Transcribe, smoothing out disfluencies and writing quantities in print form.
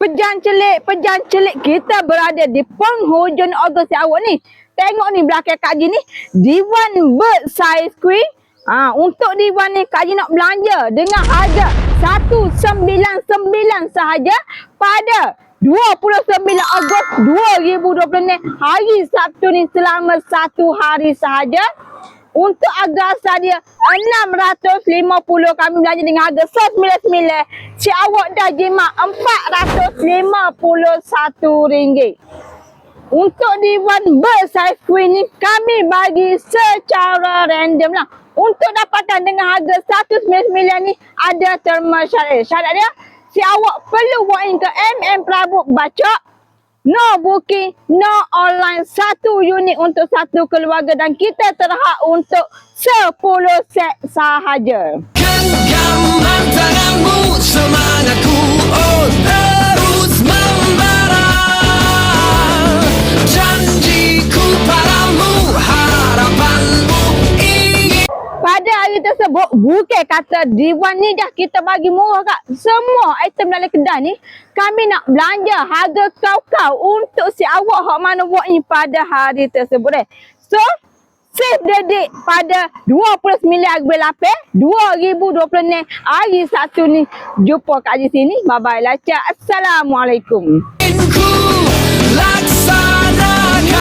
Pejang celik kita berada di penghujung Ogos awal ni. Tengok ni belakang Kak Haji ni, diwan bird size queen. Untuk diwan ni Kak Haji nak belanja dengan harga 199 sahaja pada 29 Ogos 2020 ni, hari Sabtu ni, selama 1 hari sahaja. Untuk harga asal dia 650, kami belanja dengan harga 999. Si awak dah jimat RM451. Untuk diwan bird size queen ni kami bagi secara random lah. Untuk dapatkan dengan harga 199 ni ada terma syarat. Syarat dia, si awak perlu walk in ke MM Prabut Bacok. No booking, no online, 1 unit untuk 1 keluarga dan kita terhad untuk 10 set sahaja. Genggam tanganmu, semangatku, oh terus membara. Janjiku padamu, harapanmu ingin. Pada hari tersebut, bukan kata diwan ni dah kita bagi murah Kak. Semua item dalam kedai ni kami nak belanja harga kau-kau untuk si awak hak mana walk in pada hari tersebut. So, save the date pada 29 Abril 2020 ni, hari Sabtu ni. Jumpa kat di sini. Bye-bye lah. Assalamualaikum.